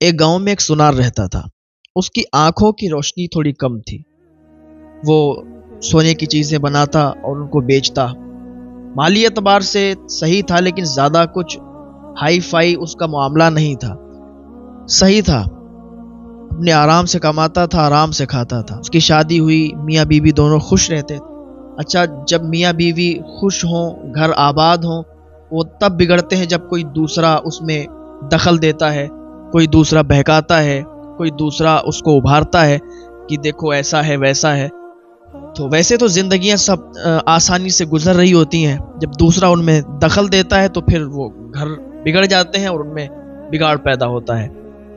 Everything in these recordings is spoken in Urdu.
ایک گاؤں میں ایک سنار رہتا تھا. اس کی آنکھوں کی روشنی تھوڑی کم تھی. وہ سونے کی چیزیں بناتا اور ان کو بیچتا. مالی اعتبار سے صحیح تھا لیکن زیادہ کچھ ہائی فائی اس کا معاملہ نہیں تھا. صحیح تھا، اپنے آرام سے کماتا تھا، آرام سے کھاتا تھا. اس کی شادی ہوئی، میاں بیوی دونوں خوش رہتے تھے. اچھا، جب میاں بیوی خوش ہوں، گھر آباد ہوں، وہ تب بگڑتے ہیں جب کوئی دوسرا اس میں دخل دیتا ہے، کوئی دوسرا بہکاتا ہے، کوئی دوسرا اس کو ابھارتا ہے کہ دیکھو ایسا ہے ویسا ہے. تو ویسے تو زندگیاں سب آسانی سے گزر رہی ہوتی ہیں، جب دوسرا ان میں دخل دیتا ہے تو پھر وہ گھر بگڑ جاتے ہیں اور ان میں بگاڑ پیدا ہوتا ہے.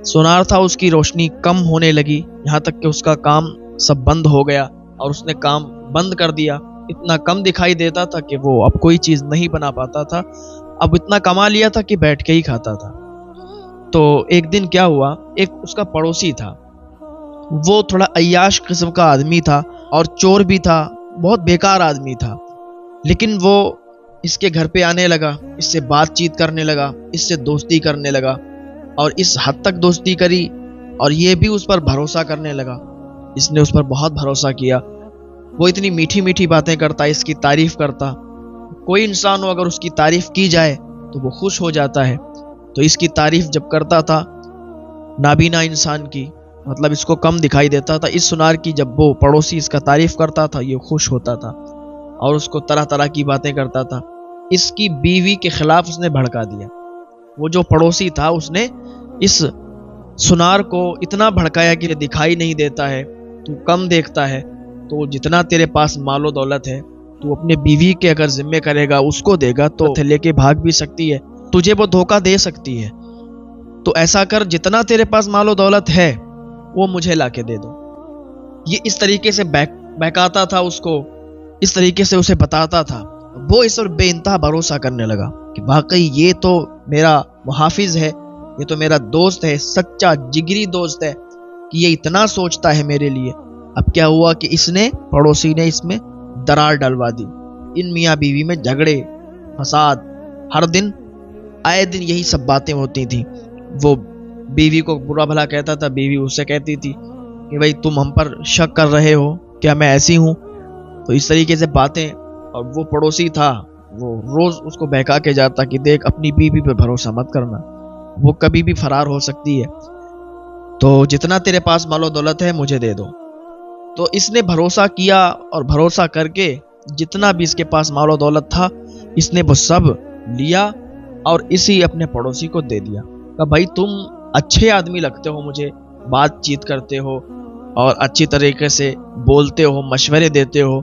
سونار تھا، اس کی روشنی کم ہونے لگی، یہاں تک کہ اس کا کام سب بند ہو گیا اور اس نے کام بند کر دیا. اتنا کم دکھائی دیتا تھا کہ وہ اب کوئی چیز نہیں بنا پاتا تھا. اب اتنا کما لیا تھا کہ بیٹھ کے ہی کھاتا تھا. تو ایک دن کیا ہوا، ایک اس کا پڑوسی تھا. وہ تھوڑا عیاش قسم کا آدمی تھا اور چور بھی تھا، بہت بیکار آدمی تھا. لیکن وہ اس کے گھر پہ آنے لگا، اس سے بات چیت کرنے لگا، اس سے دوستی کرنے لگا اور اس حد تک دوستی کری اور یہ بھی اس پر بھروسہ کرنے لگا. اس نے اس پر بہت بھروسہ کیا. وہ اتنی میٹھی میٹھی باتیں کرتا، اس کی تعریف کرتا. کوئی انسان ہو اگر اس کی تعریف کی جائے تو وہ خوش ہو جاتا ہے. تو اس کی تعریف جب کرتا تھا نابینا انسان کی، مطلب اس کو کم دکھائی دیتا تھا، اس سنار کی جب وہ پڑوسی اس کا تعریف کرتا تھا یہ خوش ہوتا تھا اور اس کو طرح طرح کی باتیں کرتا تھا. اس کی بیوی کے خلاف اس نے بھڑکا دیا. وہ جو پڑوسی تھا اس نے اس سنار کو اتنا بھڑکایا کہ دکھائی نہیں دیتا ہے، تو کم دیکھتا ہے، تو جتنا تیرے پاس مال و دولت ہے تو اپنے بیوی کے اگر ذمے کرے گا، اس کو دے گا تو لے کے بھاگ بھی سکتی ہے، تجھے وہ دھوکہ دے سکتی ہے. تو ایسا کر، جتنا تیرے پاس مال و دولت ہے وہ مجھے لا کے دے دو. یہ اس طریقے سے بہکاتا تھا اس کو، اس طریقے سے اسے بتاتا تھا. وہ اس پر بے انتہا بھروسہ کرنے لگا کہ واقعی یہ تو میرا محافظ ہے، یہ تو میرا دوست ہے، سچا جگری دوست ہے کہ یہ اتنا سوچتا ہے میرے لیے. اب کیا ہوا کہ پڑوسی نے اس میں درار ڈلوا دی. ان میاں بیوی میں جھگڑے، فساد، ہر دن آئے دن یہی سب باتیں ہوتی تھیں. وہ بیوی کو برا بھلا کہتا تھا، بیوی اس سے کہتی تھی کہ بھائی تم ہم پر شک کر رہے ہو، کیا میں ایسی ہوں؟ تو اس طریقے سے باتیں. اور وہ پڑوسی تھا، وہ روز اس کو بہکا کے جاتا کہ دیکھ اپنی بیوی پہ بھروسہ مت کرنا، وہ کبھی بھی فرار ہو سکتی ہے، تو جتنا تیرے پاس مال و دولت ہے مجھے دے دو. تو اس نے بھروسہ کیا اور بھروسہ کر کے جتنا بھی اس کے پاس مال و دولت تھا اس نے وہ سب لیا اور اسی اپنے پڑوسی کو دے دیا. کہ بھائی تم اچھے آدمی لگتے ہو، مجھے بات چیت کرتے ہو اور اچھی طریقے سے بولتے ہو، مشورے دیتے ہو،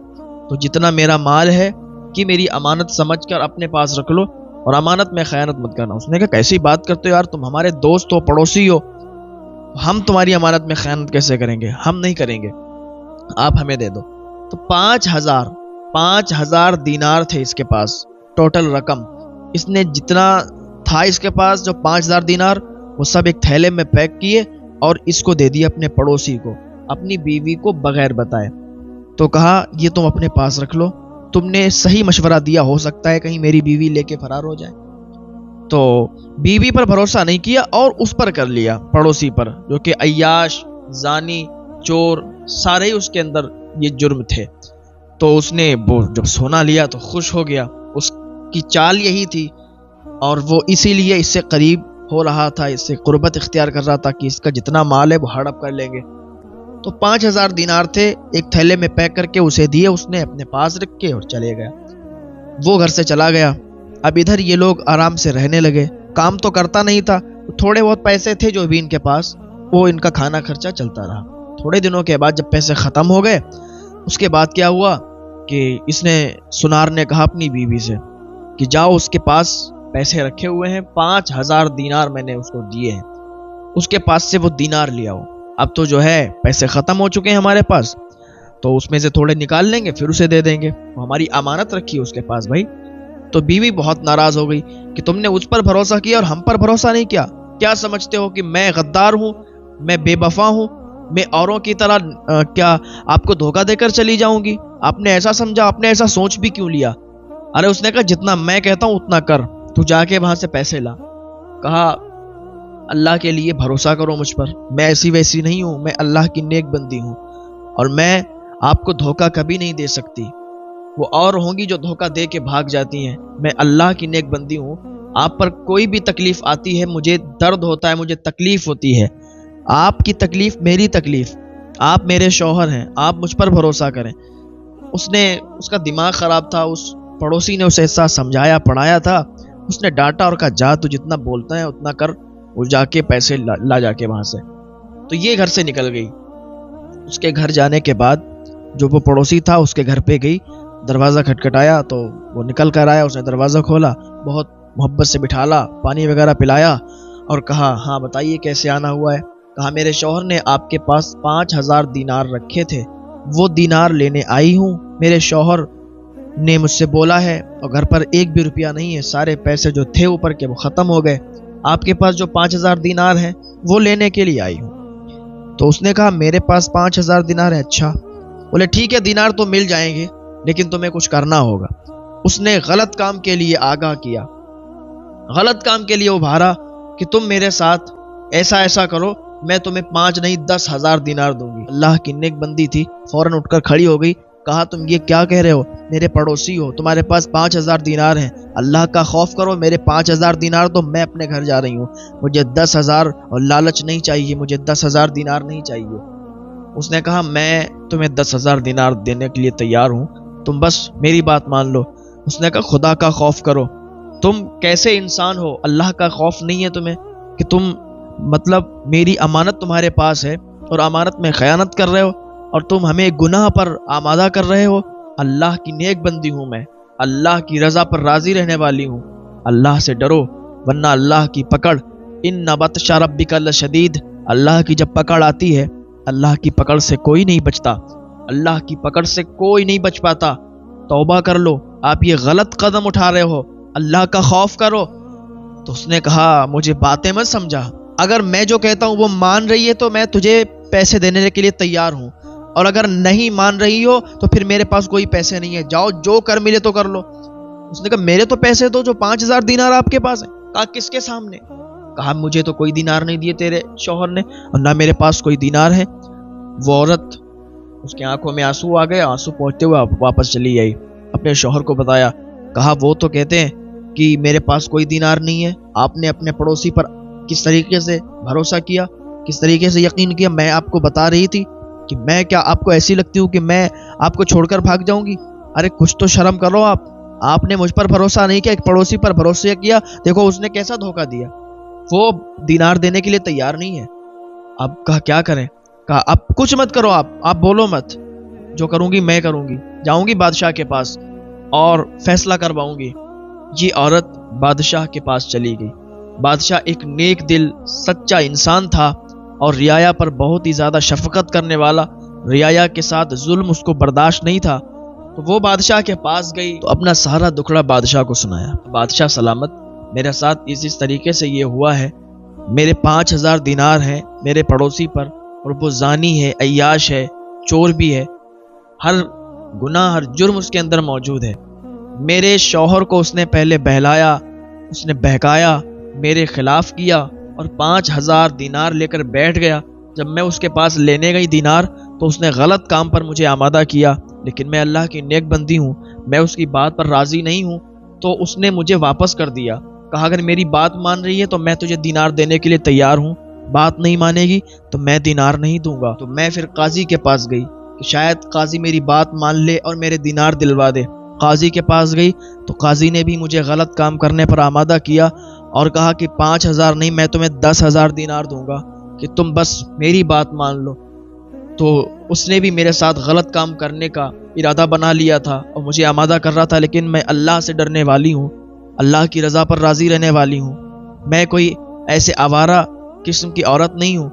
تو جتنا میرا مال ہے کہ میری امانت سمجھ کر اپنے پاس رکھ لو اور امانت میں خیانت مت کرنا. اس نے کہا کیسی بات کرتے ہو یار، تم ہمارے دوست ہو، پڑوسی ہو، ہم تمہاری امانت میں خیانت کیسے کریں گے؟ ہم نہیں کریں گے، آپ ہمیں دے دو. تو 5,000 دینار تھے اس کے پاس ٹوٹل رقم. اس نے جتنا تھا اس کے پاس جو 5,000 دینار، وہ سب ایک تھیلے میں پیک کیے اور اس کو دے دیا اپنے پڑوسی کو، اپنی بیوی کو بغیر بتائے. تو کہا یہ تم اپنے پاس رکھ لو، تم نے صحیح مشورہ دیا، ہو سکتا ہے کہیں میری بیوی لے کے فرار ہو جائے. تو بیوی پر بھروسہ نہیں کیا اور اس پر کر لیا، پڑوسی پر، جو کہ عیاش، زانی، چور، سارے ہی اس کے اندر یہ جرم تھے. تو اس نے وہ جب سونا لیا تو خوش ہو گیا. اس کی چال یہی تھی اور وہ اسی لیے اس سے قریب ہو رہا تھا، اس سے قربت اختیار کر رہا تھا کہ اس کا جتنا مال ہے وہ ہڑپ کر لیں گے. تو 5,000 دینار تھے، ایک تھیلے میں پیک کر کے اسے دیے، اس نے اپنے پاس رکھ کے اور چلے گیا. وہ گھر سے چلا گیا. اب ادھر یہ لوگ آرام سے رہنے لگے. کام تو کرتا نہیں تھا، تھوڑے بہت پیسے تھے جو بھی ان کے پاس، وہ ان کا کھانا خرچہ چلتا رہا. تھوڑے دنوں کے بعد جب پیسے ختم ہو گئے، اس کے بعد کیا ہوا کہ اس نے سنار نے کہا اپنی بیوی سے کہ جاؤ اس کے پاس پیسے رکھے ہوئے ہیں، 5,000 دینار میں نے اس کو دیے ہیں، اس کے پاس سے وہ دینار لے آؤ. اب تو جو ہے پیسے ختم ہو چکے ہیں ہمارے پاس، تو اس میں سے تھوڑے نکال لیں گے پھر اسے دے دیں گے، وہ ہماری امانت رکھی ہے اس کے پاس بھائی. تو بیوی بہت ناراض ہو گئی کہ تم نے اس پر بھروسہ کیا اور ہم پر بھروسہ نہیں کیا. کیا سمجھتے ہو کہ میں غدار ہوں، میں بے وفا ہوں، میں اوروں کی طرح کیا آپ کو دھوکہ دے کر چلی جاؤں گی؟ آپ نے ایسا سمجھا، آپ نے ایسا سوچ بھی کیوں لیا؟ ارے اس نے کہا جتنا میں کہتا ہوں اتنا کر، تو جا کے وہاں سے پیسے لا. کہا اللہ کے لیے بھروسہ کرو مجھ پر، میں ایسی ویسی نہیں ہوں، میں اللہ کی نیک بندی ہوں اور میں آپ کو دھوکہ کبھی نہیں دے سکتی۔ وہ اور ہوں گی جو دھوکہ دے کے بھاگ جاتی ہیں، میں اللہ کی نیک بندی ہوں۔ آپ پر کوئی بھی تکلیف آتی ہے، مجھے درد ہوتا ہے، مجھے تکلیف ہوتی ہے، آپ کی تکلیف میری تکلیف، آپ میرے شوہر ہیں، آپ مجھ پر بھروسہ کریں۔ اس کا دماغ خراب تھا، اس پڑوسی نے اسے ایسا سمجھایا پڑھایا تھا، اس نے ڈانٹا اور کہا جا تو جتنا بولتا ہے اتنا کر، وہ جا کے پیسے لا جا کے وہاں سے۔ تو یہ گھر سے نکل گئی۔ اس کے گھر جانے کے بعد جو وہ پڑوسی تھا اس کے گھر پہ گئی، دروازہ کھٹکھٹایا تو وہ نکل کر آیا، اس نے دروازہ کھولا، بہت محبت سے بٹھالا، پانی وغیرہ پلایا اور کہا ہاں بتائیے کیسے آنا ہوا ہے۔ کہا میرے شوہر نے آپ کے پاس 5000 دینار رکھے تھے، وہ دینار لینے آئی ہوں، میرے شوہر نے مجھ سے بولا ہے اور گھر پر ایک بھی روپیہ نہیں ہے، سارے پیسے جو تھے اوپر کے وہ ختم ہو گئے، آپ کے پاس جو 5000 دینار ہیں وہ لینے کے لیے آئی ہوں۔ تو اس نے کہا میرے پاس 5000 دینار ہے، اچھا، بولے ٹھیک ہے دینار تو مل جائیں گے لیکن تمہیں کچھ کرنا ہوگا۔ اس نے غلط کام کے لیے آگاہ کیا، غلط کام کے لیے ابھارا کہ تم میرے ساتھ ایسا ایسا کرو، میں تمہیں 5 نہیں 10,000 دینار دوں گی۔ اللہ کی نیک بندی تھی، فوراً اٹھ کر کھڑی ہو گئی، کہا تم یہ کیا کہہ رہے ہو، میرے پڑوسی ہو، تمہارے پاس 5000 دینار ہیں، اللہ کا خوف کرو، میرے 5000 دینار تو میں اپنے گھر جا رہی ہوں، مجھے 10,000 اور لالچ نہیں چاہیے، مجھے 10,000 دینار نہیں چاہیے۔ اس نے کہا میں تمہیں 10,000 دینار دینے کے لیے تیار ہوں، تم بس میری بات مان لو۔ اس نے کہا خدا کا خوف کرو، تم کیسے انسان ہو، اللہ کا خوف نہیں ہے تمہیں کہ تم مطلب میری امانت تمہارے پاس ہے اور امانت میں خیانت کر رہے ہو اور تم ہمیں گناہ پر آمادہ کر رہے ہو۔ اللہ کی نیک بندی ہوں میں، اللہ کی رضا پر راضی رہنے والی ہوں، اللہ سے ڈرو ورنہ اللہ کی پکڑ، ان بطش ربک لشدید، اللہ کی جب پکڑ آتی ہے، اللہ کی پکڑ سے کوئی نہیں بچتا، اللہ کی پکڑ سے کوئی نہیں بچ پاتا۔ توبہ کر لو، آپ یہ غلط قدم اٹھا رہے ہو، اللہ کا خوف کرو۔ تو اس نے کہا مجھے باتیں مت سمجھا، اگر میں جو کہتا ہوں وہ مان رہی ہے تو میں تجھے پیسے دینے کے لیے تیار ہوں، اور اگر نہیں مان رہی ہو تو پھر میرے پاس کوئی پیسے نہیں ہے، جاؤ جو کر ملے تو کر لو۔ اس نے کہا میرے تو پیسے دو جو 5000 دینار آپ کے پاس ہیں۔ کہا کس کے سامنے؟ کہا مجھے تو کوئی دینار نہیں دیے تیرے شوہر نے اور نہ میرے پاس کوئی دینار ہے۔ وہ عورت، اس کے آنکھوں میں آنسو آ گئے، آنسو پہنچتے ہوئے واپس چلی آئی، اپنے شوہر کو بتایا، کہا وہ تو کہتے ہیں کہ میرے پاس کوئی دینار نہیں ہے، آپ نے اپنے پڑوسی پر کس طریقے سے بھروسہ کیا، کس طریقے سے یقین کیا، میں آپ کو بتا رہی تھی کہ میں کیا آپ کو ایسی لگتی ہوں کہ میں آپ کو چھوڑ کر بھاگ جاؤں گی؟ ارے کچھ تو شرم کرو آپ نے مجھ پر بھروسہ نہیں کیا، ایک پڑوسی پر بھروسہ کیا، دیکھو اس نے کیسا دھوکہ دیا، وہ دینار دینے کے لیے تیار نہیں ہے۔ اب کہا کیا کریں؟ کہا اب کچھ مت کرو، آپ بولو مت، جو کروں گی میں کروں گی، جاؤں گی بادشاہ کے پاس اور فیصلہ کرواؤں گی۔ یہ عورت بادشاہ کے پاس چلی گئی۔ بادشاہ ایک نیک دل سچا انسان تھا اور رعایا پر بہت ہی زیادہ شفقت کرنے والا، رعایا کے ساتھ ظلم اس کو برداشت نہیں تھا، تو وہ بادشاہ کے پاس گئی تو اپنا سارا دکھڑا بادشاہ کو سنایا۔ بادشاہ سلامت، میرے ساتھ اس طریقے سے یہ ہوا ہے، میرے 5000 دینار ہیں میرے پڑوسی پر اور وہ زانی ہے، عیاش ہے، چور بھی ہے، ہر گناہ ہر جرم اس کے اندر موجود ہے۔ میرے شوہر کو اس نے پہلے بہلایا، اس نے بہکایا، میرے خلاف کیا اور 5000 دینار لے کر بیٹھ گیا۔ جب میں اس کے پاس لینے گئی دینار تو اس نے غلط کام پر مجھے آمادہ کیا، لیکن میں اللہ کی نیک بندی ہوں، میں اس کی بات پر راضی نہیں ہوں، تو اس نے مجھے واپس کر دیا۔ کہا اگر میری بات مان رہی ہے تو میں تجھے دینار دینے کے لیے تیار ہوں، بات نہیں مانے گی تو میں دینار نہیں دوں گا۔ تو میں پھر قاضی کے پاس گئی کہ شاید قاضی میری بات مان لے اور میرے دینار دلوا دے۔ قاضی کے پاس گئی تو قاضی نے بھی مجھے غلط کام کرنے پر آمادہ کیا اور کہا کہ 5000 نہیں، میں تمہیں 10,000 دینار دوں گا کہ تم بس میری بات مان لو۔ تو اس نے بھی میرے ساتھ غلط کام کرنے کا ارادہ بنا لیا تھا اور مجھے آمادہ کر رہا تھا، لیکن میں اللہ سے ڈرنے والی ہوں، اللہ کی رضا پر راضی رہنے والی ہوں، میں کوئی ایسے آوارہ قسم کی عورت نہیں ہوں۔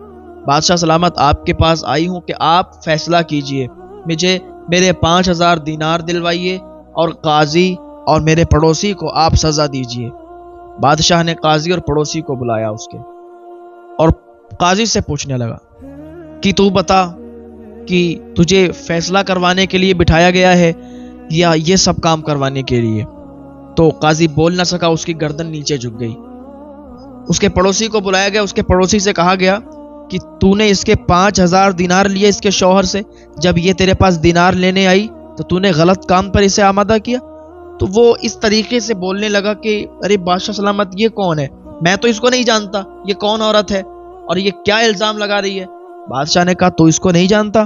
بادشاہ سلامت، آپ کے پاس آئی ہوں کہ آپ فیصلہ کیجئے، مجھے میرے 5000 دینار دلوائیے اور قاضی اور میرے پڑوسی کو آپ سزا دیجئے۔ بادشاہ نے قاضی اور پڑوسی کو بلایا اس کے، اور قاضی سے پوچھنے لگا کہ تو بتا کہ تجھے فیصلہ کروانے کے لیے بٹھایا گیا ہے یا یہ سب کام کروانے کے لیے؟ تو قاضی بول نہ سکا، اس کی گردن نیچے جھک گئی۔ اس کے پڑوسی کو بلایا گیا. اس کے پڑوسی سے کہا گیا کہ تو نے اس کے 5,000 دینار لیے اس کے شوہر سے, جب یہ تیرے پاس دینار لینے آئی تو تو نے غلط کام پر اسے آمادہ کیا. تو وہ اس طریقے سے بولنے لگا کہ ارے بادشاہ سلامت یہ کون ہے, میں تو اس کو نہیں جانتا, یہ کون عورت ہے اور یہ کیا الزام لگا رہی ہے. بادشاہ نے کہا تو اس کو نہیں جانتا؟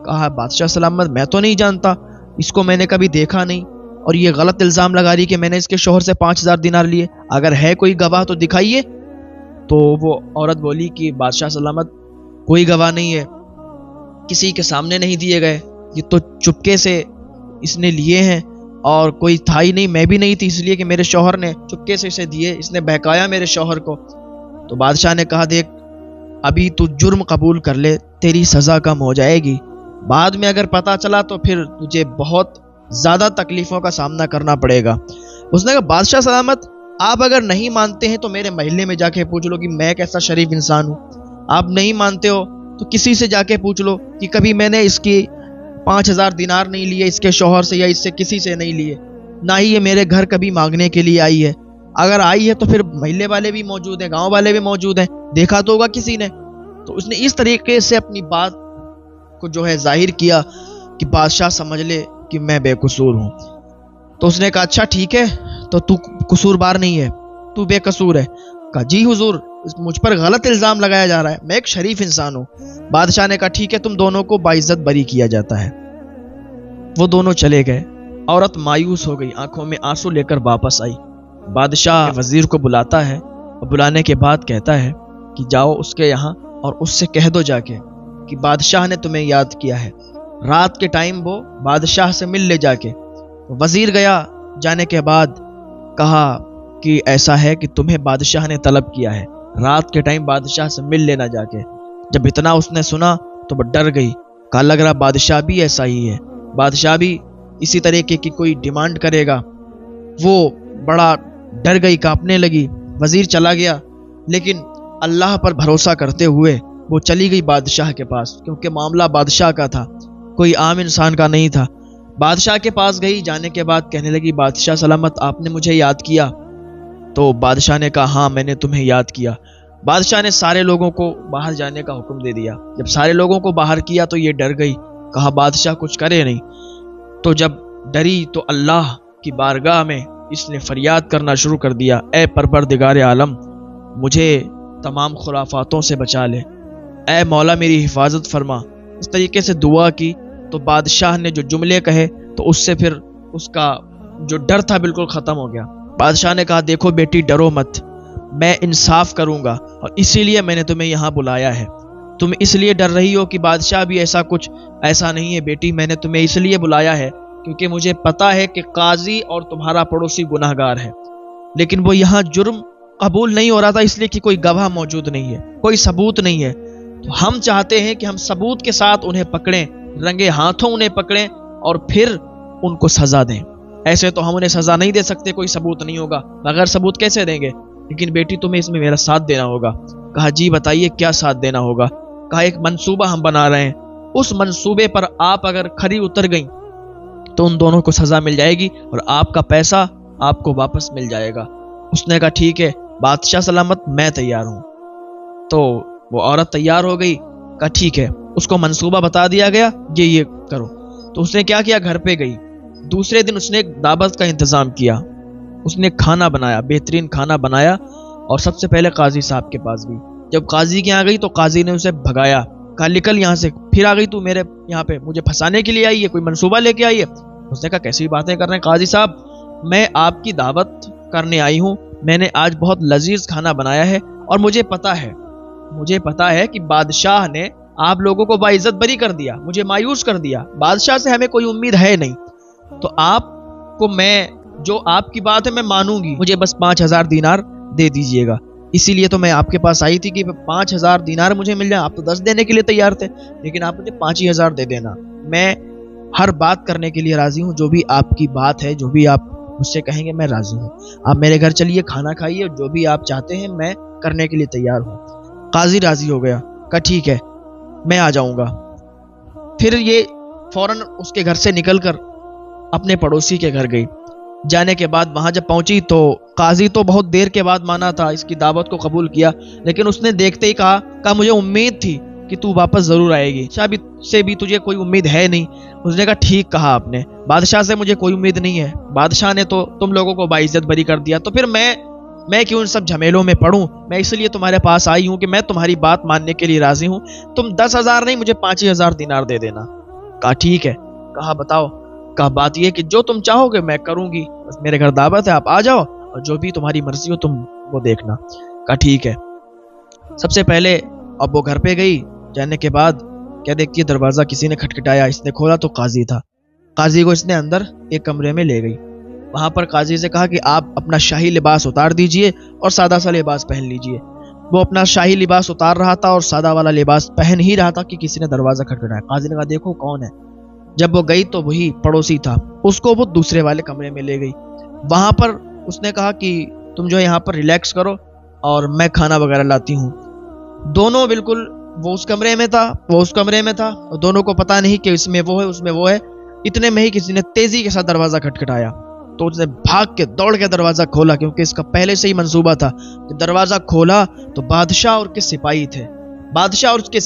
کہا بادشاہ سلامت میں تو نہیں جانتا, اس کو میں نے کبھی دیکھا نہیں, اور یہ غلط الزام لگا رہی کہ میں نے اس کے شوہر سے 5,000 دینار لیے, اگر ہے کوئی گواہ تو دکھائیے. تو وہ عورت بولی کہ بادشاہ سلامت کوئی گواہ نہیں ہے, کسی کے سامنے نہیں دیے گئے, یہ تو چپکے سے اس نے لیے ہیں اور کوئی تھا ہی نہیں, میں بھی نہیں تھی, اس لیے کہ میرے شوہر نے چپکے سے اسے دیے, اس نے بہکایا میرے شوہر کو. تو بادشاہ نے کہا دیکھ ابھی تو جرم قبول کر لے, تیری سزا کم ہو جائے گی, بعد میں اگر پتہ چلا تو پھر تجھے بہت زیادہ تکلیفوں کا سامنا کرنا پڑے گا. اس نے کہا بادشاہ سلامت آپ اگر نہیں مانتے ہیں تو میرے محلے میں جا کے پوچھ لو کہ میں کیسا شریف انسان ہوں, آپ نہیں مانتے ہو تو کسی سے جا کے پوچھ لو کہ کبھی میں نے اس کی 5,000 دینار نہیں لیے اس کے شوہر سے, یا اس سے کسی سے نہیں لیے, نہ ہی یہ میرے گھر کبھی مانگنے کے لیے آئی ہے. اگر آئی ہے تو پھر محلے والے بھی موجود ہیں, گاؤں والے بھی موجود ہیں, دیکھا تو ہوگا کسی نے. تو اس نے اس طریقے سے اپنی بات کو جو ہے ظاہر کیا کہ بادشاہ سمجھ لے کہ میں بے قصور ہوں. تو اس نے کہا اچھا ٹھیک ہے, تو قصور بار نہیں ہے, تو بے قصور ہے. کہا جی حضور مجھ پر غلط الزام لگایا جا رہا ہے, میں ایک شریف انسان ہوں. بادشاہ نے کہا ٹھیک ہے تم دونوں کو باعزت بری کیا جاتا ہے. وہ دونوں چلے گئے. عورت مایوس ہو گئی, آنکھوں میں آنسو لے کر واپس آئی. بادشاہ وزیر کو بلاتا ہے اور بلانے کے بعد کہتا ہے کہ جاؤ اس کے یہاں اور اس سے کہہ دو جا کے کہ بادشاہ نے تمہیں یاد کیا ہے. رات کے ٹائم وہ بادشاہ سے مل لے جا کے. وزیر گیا, جانے کے بعد کہا کہ ایسا ہے کہ تمہیں بادشاہ نے طلب کیا ہے, رات کے ٹائم بادشاہ سے مل لینا جا کے. جب اتنا اس نے سنا تو وہ ڈر گئی, کہا لگ رہا بادشاہ بھی ایسا ہی ہے, بادشاہ بھی اسی طریقے کی کوئی ڈیمانڈ کرے گا. وہ بڑا ڈر گئی, کانپنے لگی. وزیر چلا گیا, لیکن اللہ پر بھروسہ کرتے ہوئے وہ چلی گئی بادشاہ کے پاس, کیونکہ معاملہ بادشاہ کا تھا, کوئی عام انسان کا نہیں تھا. بادشاہ کے پاس گئی, جانے کے بعد کہنے لگی بادشاہ سلامت آپ نے مجھے یاد کیا؟ تو بادشاہ نے کہا ہاں میں نے تمہیں یاد کیا. بادشاہ نے سارے لوگوں کو باہر جانے کا حکم دے دیا. جب سارے لوگوں کو باہر کیا تو یہ ڈر گئی, کہا بادشاہ کچھ کرے نہیں. تو جب ڈری تو اللہ کی بارگاہ میں اس نے فریاد کرنا شروع کر دیا, اے پروردگار عالم مجھے تمام خرافاتوں سے بچا لے, اے مولا میری حفاظت فرما. اس طریقے سے دعا کی تو بادشاہ نے جو جملے کہے تو اس سے پھر اس کا جو ڈر تھا بالکل ختم ہو گیا. بادشاہ نے کہا دیکھو بیٹی ڈرو مت, میں انصاف کروں گا اور اسی لیے میں نے تمہیں یہاں بلایا ہے. تم اس لیے ڈر رہی ہو کہ بادشاہ بھی ایسا نہیں ہے بیٹی, میں نے تمہیں اس لیے بلایا ہے کیونکہ مجھے پتا ہے کہ قاضی اور تمہارا پڑوسی گناہ گار ہے, لیکن وہ یہاں جرم قبول نہیں ہو رہا تھا اس لیے کہ کوئی گواہ موجود نہیں ہے, کوئی ثبوت نہیں ہے. تو ہم چاہتے ہیں کہ ہم ثبوت کے ساتھ انہیں پکڑیں, رنگے ہاتھوں انہیں پکڑیں اور پھر ان کو سزا دیں. ایسے تو ہم انہیں سزا نہیں دے سکتے, کوئی ثبوت نہیں ہوگا, بغیر ثبوت کیسے دیں گے, لیکن بیٹی تمہیں اس میں میرا ساتھ دینا ہوگا. کہا جی بتائیے کیا ساتھ دینا ہوگا. کہا ایک منصوبہ ہم بنا رہے ہیں, اس منصوبے پر آپ اگر کھری اتر گئیں تو ان دونوں کو سزا مل جائے گی اور آپ کا پیسہ آپ کو واپس مل جائے گا. اس نے کہا ٹھیک ہے بادشاہ سلامت میں تیار ہوں. تو وہ عورت تیار ہو گئی, کہا ٹھیک ہے. اس کو منصوبہ بتا دیا گیا یہ کرو. تو اس نے کیا کیا, گھر پہ گئی. دوسرے دن اس نے ایک دعوت کا انتظام کیا, اس نے کھانا بنایا, بہترین کھانا بنایا اور سب سے پہلے قاضی صاحب کے پاس گئی. جب قاضی کے یہاں گئی تو قاضی نے اسے بھگایا, کہا نکل یہاں سے, پھر آ گئی تو میرے یہاں پہ مجھے پھنسانے کے لیے آئی ہے, کوئی منصوبہ لے کے آئی ہے. اس نے کہا کیسی باتیں کر رہے ہیں قاضی صاحب, میں آپ کی دعوت کرنے آئی ہوں, میں نے آج بہت لذیذ کھانا بنایا ہے اور مجھے پتا ہے کہ بادشاہ نے آپ لوگوں کو باعزت بری کر دیا, مجھے مایوس کر دیا, بادشاہ سے ہمیں کوئی امید ہے نہیں, تو آپ کو میں جو آپ کی بات ہے میں مانوں گی, مجھے بس 5,000 دینار دے دیجئے گا. اسی لیے تو میں آپ کے پاس آئی تھی کہ 5,000 دینار مجھے مل جائے. آپ تو 10 دینے کے لیے تیار تھے, لیکن آپ مجھے 5,000 دے دینا. میں ہر بات کرنے کے لیے راضی ہوں, جو بھی آپ کی بات ہے, جو بھی آپ مجھ سے کہیں گے میں راضی ہوں. آپ میرے گھر چلیے, کھانا کھائیے, جو بھی آپ چاہتے ہیں میں کرنے کے لیے تیار ہوں. قاضی راضی ہو گیا, کہا ٹھیک ہے میں آ جاؤں گا. پھر یہ فوراً اس کے گھر سے نکل کر اپنے پڑوسی کے گھر گئی. جانے کے بعد وہاں جب پہنچی تو قاضی تو بہت دیر کے بعد مانا تھا، اس کی دعوت کو قبول کیا، لیکن اس نے دیکھتے ہی کہا مجھے امید تھی کہ تو واپس ضرور آئے گی، شاہ سے بھی تجھے کوئی امید ہے نہیں۔ اس نے کہا ٹھیک کہا آپ نے، بادشاہ سے مجھے کوئی امید نہیں ہے، بادشاہ نے تو تم لوگوں کو باعزت بری کر دیا، تو پھر میں کیوں ان سب جھمیلوں میں پڑوں؟ میں اس لیے تمہارے پاس آئی ہوں کہ میں تمہاری بات ماننے کے لیے راضی ہوں، تم 10,000 نہیں مجھے 5,000 دینار دے دینا۔ کہا ٹھیک ہے۔ کہا بتاؤ؟ کہا بات یہ کہ جو تم چاہو گے میں کروں گی، بس میرے گھر دعوت ہے، آپ آ جاؤ اور جو بھی تمہاری مرضی ہو تم وہ دیکھنا۔ کہا ٹھیک ہے۔ سب سے پہلے اب وہ گھر پہ گئی، جانے کے بعد کیا دیکھتی ہے دروازہ کسی نے کھٹکھٹایا، اس نے کھولا تو قاضی تھا۔ قاضی کو اس نے اندر ایک کمرے میں لے گئی، وہاں پر قاضی سے کہا کہ آپ اپنا شاہی لباس اتار دیجئے اور سادہ سا لباس پہن لیجئے۔ وہ اپنا شاہی لباس اتار رہا تھا اور سادہ والا لباس پہن ہی رہا تھا کہ کسی نے دروازہ کھٹکھٹایا۔ قاضی نے کہا دیکھو کون ہے۔ جب وہ گئی تو وہی پڑوسی تھا، اس کو وہ دوسرے والے کمرے میں لے گئی، وہاں پر اس نے کہا کہ تم جو یہاں پر ریلیکس کرو اور میں کھانا وغیرہ لاتی ہوں۔ دونوں بالکل، وہ اس کمرے میں تھا وہ اس کمرے میں تھا، اور دونوں کو پتا نہیں کہ اس میں وہ ہے اس میں وہ ہے۔ اتنے میں ہی کسی نے تیزی کے ساتھ دروازہ کھٹکھٹایا تو اس نے بھاگ کے دوڑ کے دروازہ کھولا، کیونکہ اس کا پہلے سے ہی منصوبہ تھا کہ دروازہ کھولا تو بادشاہ اور کے سپاہی تھے، بادشاہ اور اس کے